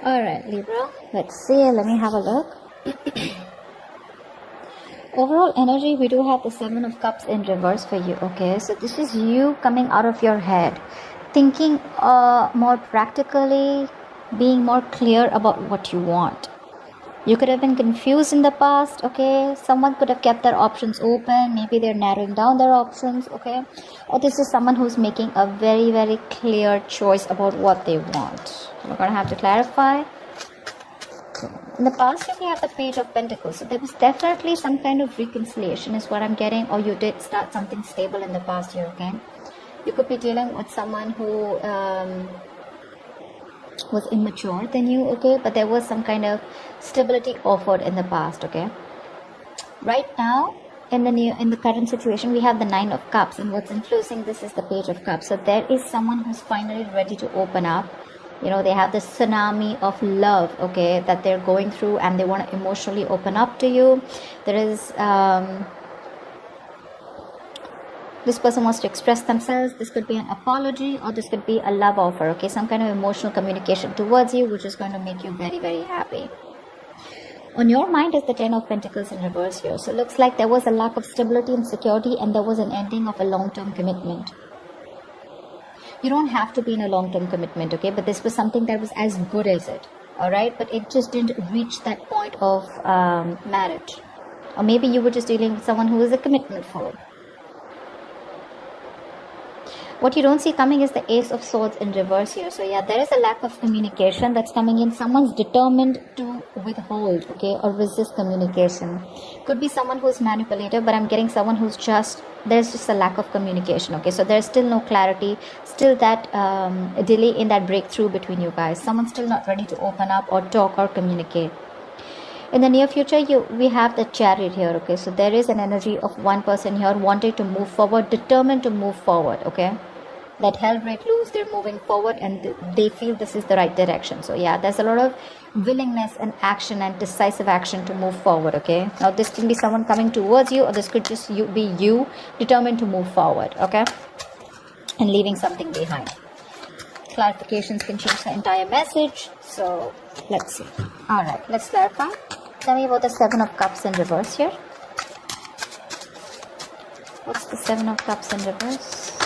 Alright, Libra, let's see. Let me have a look. Overall energy, we do have the Seven of Cups in reverse for you. Okay, so this is you coming out of your head, thinking more practically, being more clear about what you want. You could have been confused in the past. Okay, someone could have kept their options open. Maybe they're narrowing down their options. Okay, or this is someone who's making a very, very clear choice about what they want. We're gonna have to clarify. In the past, we have the Page of Pentacles. So there was definitely some kind of reconciliation is what I'm getting, or you did start something stable in the past year. Okay, you could be dealing with someone who was immature than you. Okay, but there was some kind of stability offered in the past. Okay, right now in the current situation, we have the Nine of Cups, and what's influencing this is the Page of Cups. So there is someone who's finally ready to open up. You know, they have this tsunami of love, okay, that they're going through, and they want to emotionally open up to you. There is this person wants to express themselves. This could be an apology, or this could be a love offer, okay, some kind of emotional communication towards you, which is going to make you very, very happy. On your mind is the Ten of Pentacles in reverse here. So it looks like there was a lack of stability and security, and there was an ending of a long-term commitment. You don't have to be in a long-term commitment, okay, but this was something that was as good as it, all right, but it just didn't reach that point of marriage. Or maybe you were just dealing with someone who is a commitment phobe. What you don't see coming is the Ace of Swords in reverse here. So yeah, there is a lack of communication that's coming in. Someone's determined to withhold, okay, or resist communication. Could be someone who's manipulative, but I'm getting someone who's there's just a lack of communication, okay. So there's still no clarity, still that delay in that breakthrough between you guys. Someone's still not ready to open up or talk or communicate. In the near future, we have the Chariot here, okay. So there is an energy of one person here wanting to move forward, determined to move forward, okay. That hell break loose, they're moving forward, and they feel this is the right direction. So yeah, there's a lot of willingness and action and decisive action to move forward, okay. Now this can be someone coming towards you, or this could just be you determined to move forward, okay, and leaving something behind. Clarifications can change the entire message. So let's see. All right, let's clarify. Tell me about the Seven of Cups in reverse here. What's the Seven of Cups in reverse?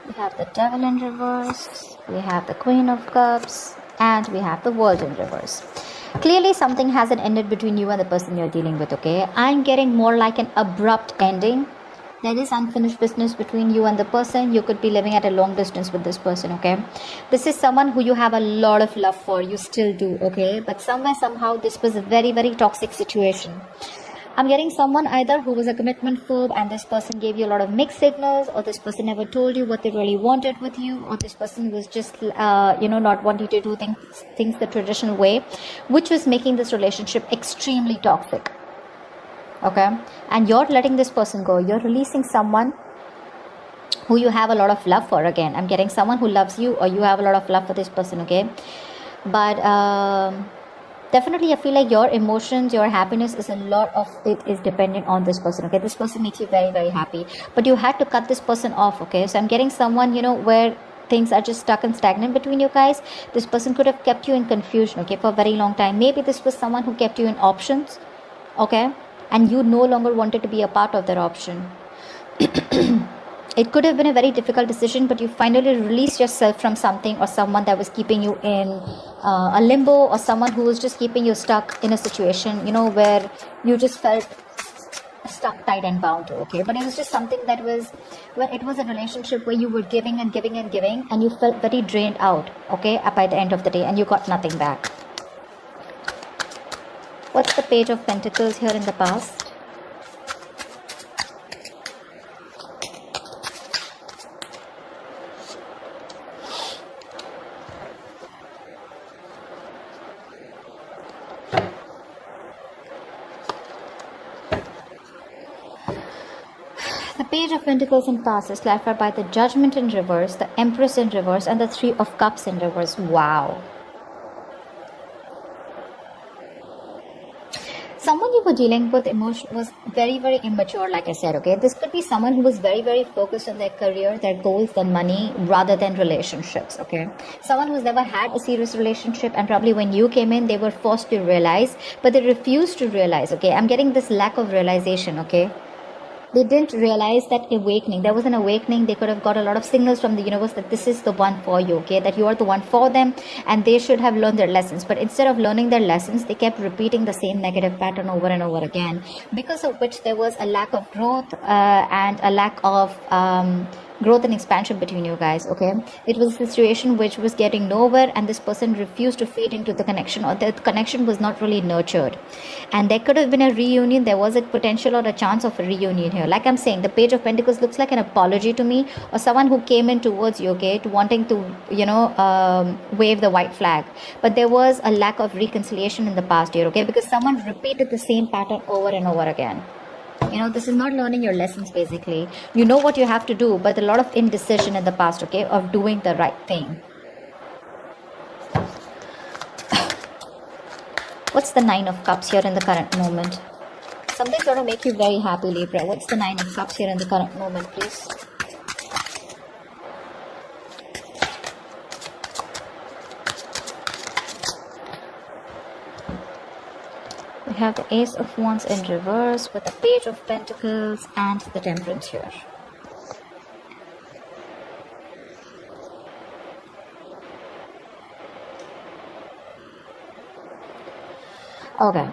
We have the Devil in reverse, we have the Queen of Cups, and we have the World in reverse. Clearly something hasn't ended between you and the person you're dealing with, okay. I'm getting more like an abrupt ending. There is unfinished business between you and the person. You could be living at a long distance with this person, okay. This is someone who you have a lot of love for. You still do, okay, but somewhere somehow this was a very, very toxic situation. I'm getting someone either who was a commitment phobe, and this person gave you a lot of mixed signals, or this person never told you what they really wanted with you, or this person was just not wanting to do things the traditional way, which was making this relationship extremely toxic, okay. And you're letting this person go. You're releasing someone who you have a lot of love for. Again, I'm getting someone who loves you, or you have a lot of love for this person, okay. But definitely I feel like your emotions, your happiness is a lot of it is dependent on this person, okay. This person makes you very, very happy, but you had to cut this person off, okay. So I'm getting someone, where things are just stuck and stagnant between you guys. This person could have kept you in confusion, okay, for a very long time. Maybe this was someone who kept you in options, okay, and you no longer wanted to be a part of that option. It could have been a very difficult decision, but you finally released yourself from something or someone that was keeping you in a limbo, or someone who was just keeping you stuck in a situation, where you just felt stuck, tied and bound to, okay. But it was just something that was, where it was a relationship where you were giving and giving and giving, and you felt very drained out, okay, by the end of the day, and you got nothing back. What's the Page of Pentacles here in the past? The Page of Pentacles in past is clarified by the Judgment in reverse, the Empress in reverse, and the Three of Cups in reverse. Wow. Someone you you were dealing with emotion was very, very immature, like I said, okay? This could be someone who was very, very focused on their career, their goals, their money, rather than relationships, okay? Someone who's never had a serious relationship, and probably when you came in, they were forced to realize, but they refused to realize, okay? I'm getting this lack of realization, okay? They didn't realize that awakening. There was an awakening. They could have got a lot of signals from the universe that this is the one for you, okay? That you are the one for them, and they should have learned their lessons. But instead of learning their lessons, they kept repeating the same negative pattern over and over again, because of which there was a lack of growth and a lack of growth and expansion between you guys, okay? It was a situation which was getting nowhere, and this person refused to feed into the connection, or the connection was not really nurtured. And there could have been a reunion. There was a potential or a chance of a reunion here. Like I'm saying, the Page of Pentacles looks like an apology to me, or someone who came in towards you, okay, to wanting to, wave the white flag. But there was a lack of reconciliation in the past year, okay, because someone repeated the same pattern over and over again. This is not learning your lessons, basically. You know what you have to do, but a lot of indecision in the past, okay, of doing the right thing. What's the Nine of Cups here in the current moment? Something's going to make you very happy, Libra. What's the Nine of Cups here in the current moment, please? We have the Ace of Wands in reverse with the Page of Pentacles and the Temperance here. Okay.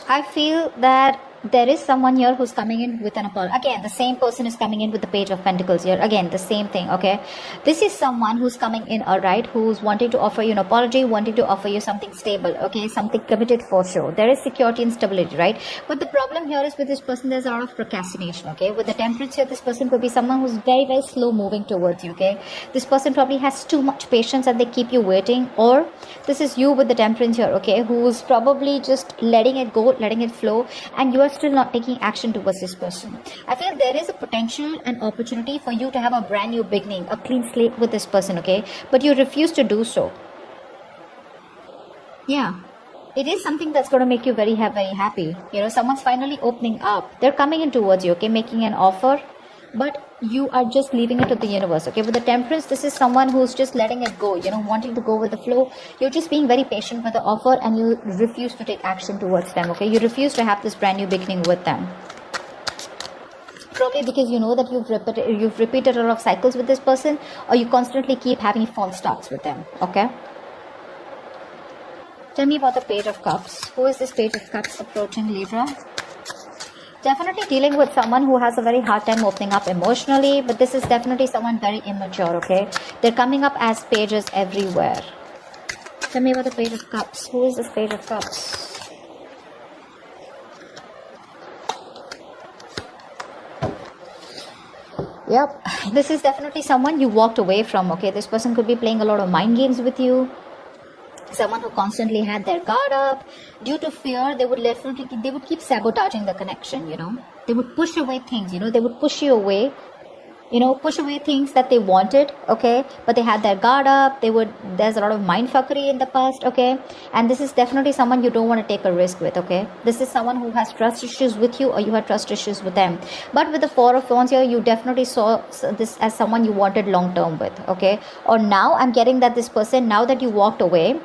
I feel that there is someone here who's coming in with an apology. Again, the same person is coming in with the Page of Pentacles here. Again, the same thing, okay? This is someone who's coming in, all right, who's wanting to offer you an apology, wanting to offer you something stable, okay? Something committed for sure. There is security and stability, right? But the problem here is with this person, there's a lot of procrastination, okay? With the Temperance here, this person could be someone who's very, very slow moving towards you, okay? This person probably has too much patience and they keep you waiting. Or this is you with the Temperance here, okay? Who's probably just letting it go, letting it flow, and you are still not taking action towards this person. I feel there is a potential and opportunity for you to have a brand new beginning, a clean slate with this person, okay? But you refuse to do so. Yeah. It is something that's going to make you very, very happy. Someone's finally opening up. They're coming in towards you, okay? Making an offer. But you are just leaving it to the universe, okay? With the Temperance, this is someone who's just letting it go, wanting to go with the flow. You're just being very patient with the offer, and you refuse to take action towards them, okay? You refuse to have this brand new beginning with them. Probably because you know that you've repeated a lot of cycles with this person, or you constantly keep having false starts with them, okay? Tell me about the Page of Cups. Who is this Page of Cups approaching, Libra? Definitely dealing with someone who has a very hard time opening up emotionally, but this is definitely someone very immature, okay? They're coming up as pages everywhere. Tell me about the Page of Cups. Who is this Page of Cups? Yep, this is definitely someone you walked away from, okay? This person could be playing a lot of mind games with you. Someone who constantly had their guard up. Due to fear, they would keep sabotaging the connection, They would push away things, They would push you away, push away things that they wanted, okay? But they had their guard up. There's a lot of mindfuckery in the past, okay? And this is definitely someone you don't want to take a risk with, okay? This is someone who has trust issues with you, or you had trust issues with them. But with the Four of Wands here, you definitely saw this as someone you wanted long term with, okay? Or now I'm getting that this person, now that you walked away,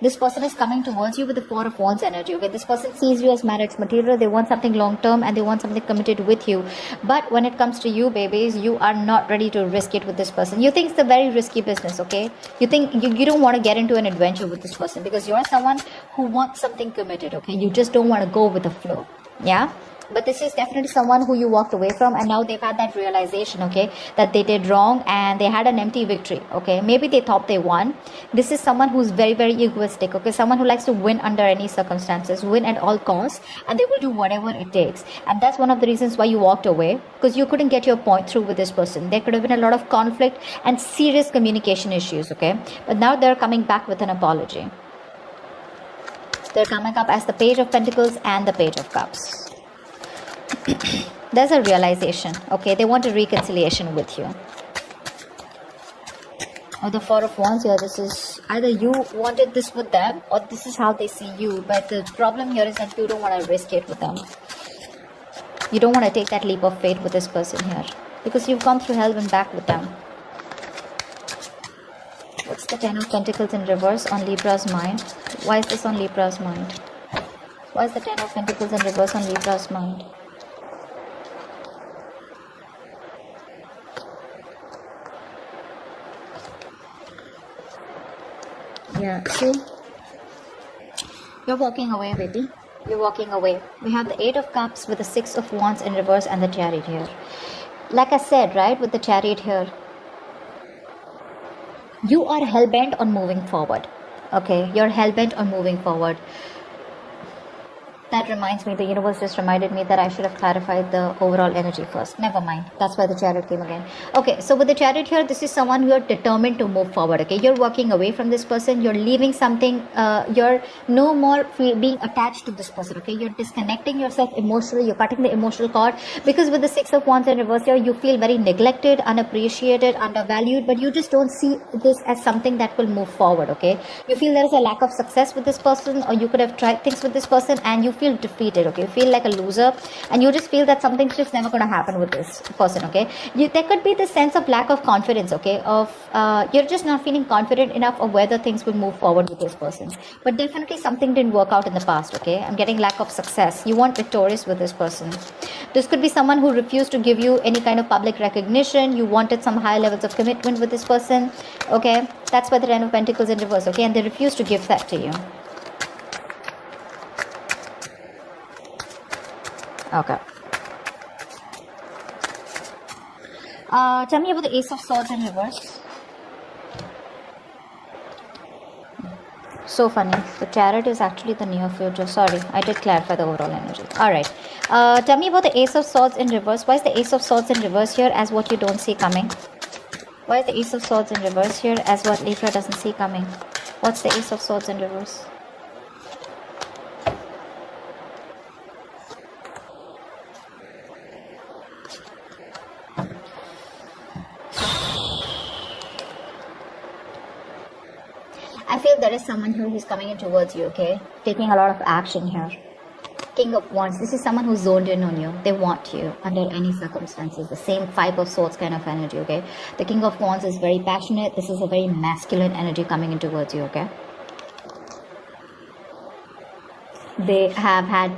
this person is coming towards you with the Four of Wands energy, okay? This person sees you as marriage material. They want something long term, and they want something committed with you. But when it comes to you, babies, you are not ready to risk it with this person. You think it's a very risky business, okay? You think you don't want to get into an adventure with this person, because you're someone who wants something committed, okay? You just don't want to go with the flow, yeah? But this is definitely someone who you walked away from, and now they've had that realization, okay, that they did wrong, and they had an empty victory, okay? Maybe they thought they won. This is someone who's very, very egoistic, okay? Someone who likes to win under any circumstances, win at all costs, and they will do whatever it takes. And that's one of the reasons why you walked away, because you couldn't get your point through with this person. There could have been a lot of conflict and serious communication issues, okay? But now they're coming back with an apology. They're coming up as the Page of Pentacles and the Page of Cups. There's a realization, okay? They want a reconciliation with you. Or the Four of Wands here, this is either you wanted this with them or this is how they see you. But the problem here is that you don't want to risk it with them. You don't want to take that leap of faith with this person here. Because you've gone through hell and back with them. What's the Ten of Pentacles in reverse on Libra's mind? Why is this on Libra's mind? Why is the Ten of Pentacles in reverse on Libra's mind? Yeah, see? You're walking away, baby. You're walking away. We have the Eight of Cups with the Six of Wands in reverse and the Chariot here. Like I said, right, with the Chariot here, you are hell-bent on moving forward. Okay, you're hell-bent on moving forward. That reminds me, the universe just reminded me that I should have clarified the overall energy first. Never mind. That's why the Chariot came again. Okay, so with the Chariot here, this is someone who are determined to move forward. Okay, you're walking away from this person. You're leaving something. You're no more being attached to this person. Okay, you're disconnecting yourself emotionally. You're cutting the emotional cord. Because with the Six of Wands in reverse here, you feel very neglected, unappreciated, undervalued. But you just don't see this as something that will move forward. Okay, you feel there is a lack of success with this person, or you could have tried things with this person and you feel defeated. Okay, you feel like a loser and you just feel that something's just never going to happen with this person. Okay, there could be this sense of lack of confidence. Okay, of you're just not feeling confident enough of whether things will move forward with this person. But definitely something didn't work out in the past. Okay, I'm getting lack of success. You want victorious with this person. This could be someone who refused to give you any kind of public recognition. You wanted some high levels of commitment with this person. Okay, that's why the Ten of Pentacles in reverse. Okay, and they refuse to give that to you. Okay. Tell me about the Ace of Swords in reverse. So funny. The Chariot is actually the near future. Sorry, I did clarify the overall energy. Alright. Tell me about the Ace of Swords in reverse. Why is the Ace of Swords in reverse here as what you don't see coming? Why is the Ace of Swords in reverse here as what Libra doesn't see coming? What's the Ace of Swords in reverse? I feel there is someone here who's coming in towards you, okay? Taking a lot of action here. King of Wands. This is someone who's zoned in on you. They want you under any circumstances. The same Five of Swords kind of energy, okay? The King of Wands is very passionate. This is a very masculine energy coming in towards you, okay? They have had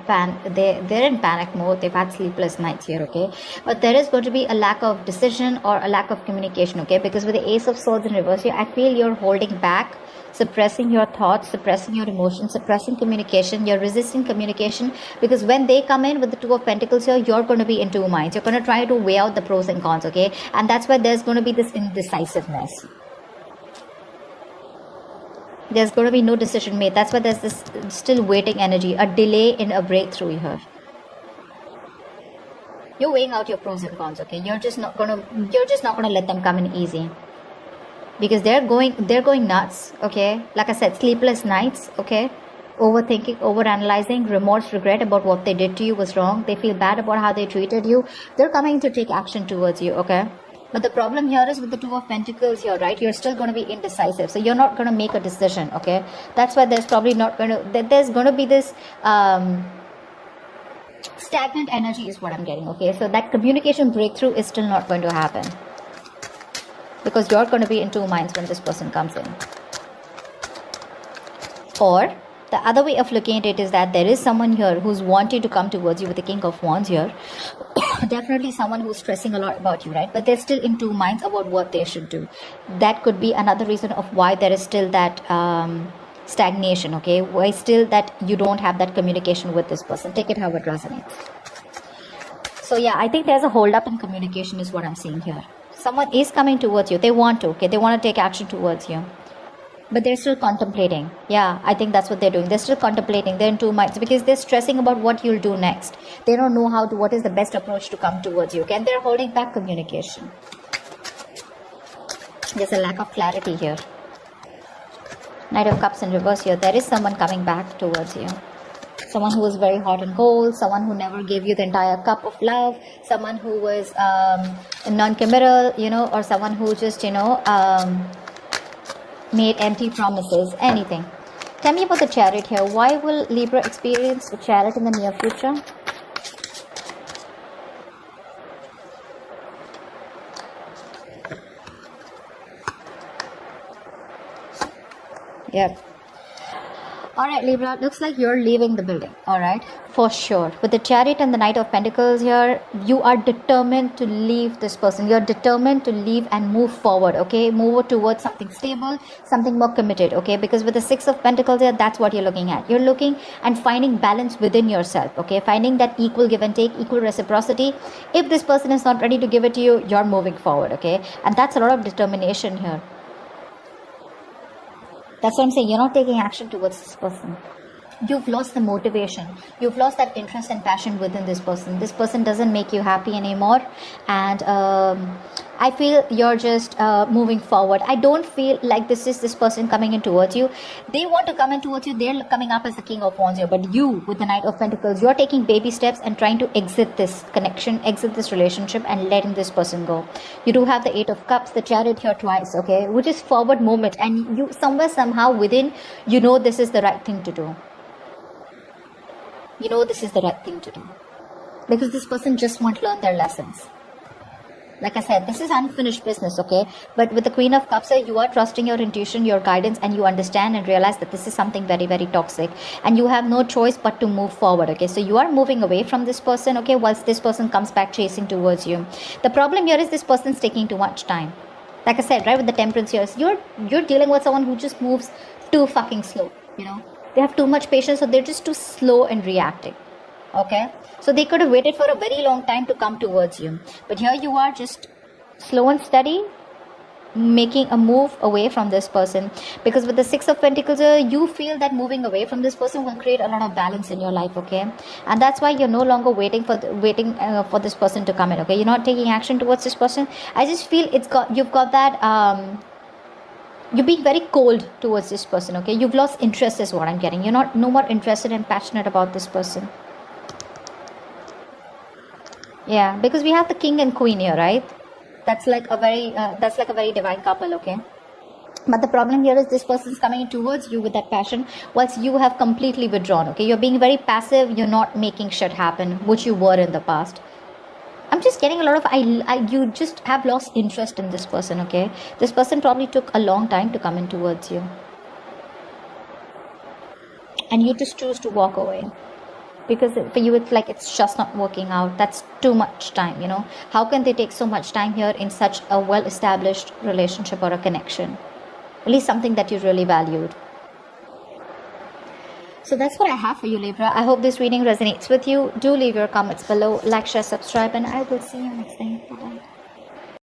they're in panic mode. They've had sleepless nights here, okay? But there is going to be a lack of decision or a lack of communication, okay? Because with the Ace of Swords in reverse here, I feel you're holding back, suppressing your thoughts, suppressing your emotions, suppressing communication. You're resisting communication because when they come in with the Two of Pentacles here, you're going to be in two minds. You're going to try to weigh out the pros and cons, okay? And that's why there's going to be this indecisiveness. There's going to be no decision made. That's why there's this still waiting energy, a delay in a breakthrough here. You're weighing out your pros and cons, okay? You're just not gonna let them come in easy. Because they're going nuts, okay? Like I said, sleepless nights, okay? Overthinking, overanalyzing, remorse, regret about what they did to you was wrong. They feel bad about how they treated you. They're coming to take action towards you, okay? But the problem here is with the Two of Pentacles here, right? You're still going to be indecisive. So you're not going to make a decision, okay? That's why there's probably not going to... There's going to be this stagnant energy is what I'm getting, okay? So that communication breakthrough is still not going to happen. Because you're going to be in two minds when this person comes in. Or... the other way of looking at it is that there is someone here who's wanting to come towards you with the King of Wands here. Definitely someone who's stressing a lot about you, right? But they're still in two minds about what they should do. That could be another reason of why there is still that stagnation, okay? Why still that you don't have that communication with this person. Take it how it resonates. So yeah, I think there's a hold up in communication is what I'm seeing here. Someone is coming towards you. They want to, okay? They want to take action towards you. But they're still contemplating. Yeah, I think that's what they're doing. They're still contemplating. They're in two minds because they're stressing about what you'll do next. They don't know what is the best approach to come towards you. Okay? And they're holding back communication. There's a lack of clarity here. Knight of Cups in reverse here. There is someone coming back towards you. Someone who was very hot and cold. Someone who never gave you the entire cup of love. Someone who was non-committal, or someone who just, made empty promises, anything. Tell me about the Chariot here. Why will Libra experience the Chariot in the near future? Yep. Alright, Libra, looks like you're leaving the building. Alright, for sure. With the Chariot and the Knight of Pentacles here, you are determined to leave this person. You're determined to leave and move forward, okay? Move towards something stable, something more committed, okay? Because with the Six of Pentacles here, that's what you're looking at. You're looking and finding balance within yourself, okay? Finding that equal give and take, equal reciprocity. If this person is not ready to give it to you, you're moving forward, okay? And that's a lot of determination here. That's what I'm saying. You're not taking action towards this person. You've lost the motivation. You've lost that interest and passion within this person. This person doesn't make you happy anymore. And I feel you're just moving forward. I don't feel like this is this person coming in towards you. They want to come in towards you. They're coming up as the King of Wands here. But you, with the Knight of Pentacles, you're taking baby steps and trying to exit this connection, exit this relationship and letting this person go. You do have the Eight of Cups, the Chariot here twice, okay? Which is forward movement. And you somewhere, somehow within, you know this is the right thing to do. You know this is the right thing to do. Because this person just won't learn their lessons. Like I said, this is unfinished business, okay? But with the Queen of Cups, you are trusting your intuition, your guidance, and you understand and realize that this is something very, very toxic. And you have no choice but to move forward, okay? So you are moving away from this person, okay? Whilst this person comes back chasing towards you. The problem here is this person's taking too much time. Like I said, right, with the Temperance here, you're dealing with someone who just moves too fucking slow, you know? They have too much patience, so they're just too slow in reacting. Okay? So they could have waited for a very long time to come towards you. But here you are just slow and steady, making a move away from this person. Because with the Six of Pentacles, you feel that moving away from this person will create a lot of balance in your life, okay? And that's why you're no longer waiting for this person to come in, okay? You're not taking action towards this person. I just feel you've got that... You're being very cold towards this person, okay? You've lost interest is what I'm getting. You're no more interested and passionate about this person. Yeah, because we have the King and Queen here, right? That's like a very divine couple, okay? But the problem here is this person's coming in towards you with that passion, whilst you have completely withdrawn, okay? You're being very passive. You're not making shit happen, which you were in the past. I'm just getting a lot of, you just have lost interest in this person, okay? This person probably took a long time to come in towards you. And you just choose to walk away. Because for you, it's like it's just not working out. That's too much time, you know? How can they take so much time here in such a well-established relationship or a connection? At least something that you really valued. So that's what I have for you, Libra. I hope this reading resonates with you. Do leave your comments below, like, share, subscribe, and I will see you next time. Bye-bye.